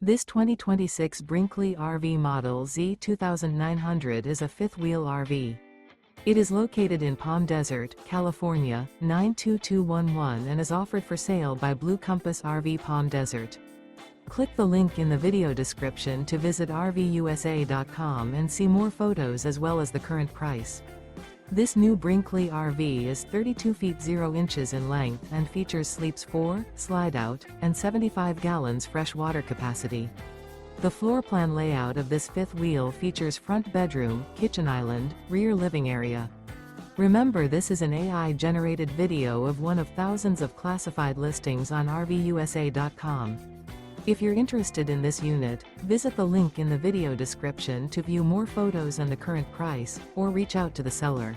This 2026 Brinkley RV Model Z 2900 is a fifth-wheel RV. It is located in Palm Desert, California, 92211 and is offered for sale by Blue Compass RV Palm Desert. Click the link in the video description to visit RVUSA.com and see more photos as well as the current price. This new Brinkley RV is 32 feet 0 inches in length and features sleeps 4, slide-out, and 75 gallons fresh water capacity. The floor plan layout of this fifth wheel features front bedroom, kitchen island, rear living area. Remember, this is an AI-generated video of one of thousands of classified listings on RVUSA.com. If you're interested in this unit, visit the link in the video description to view more photos and the current price, or reach out to the seller.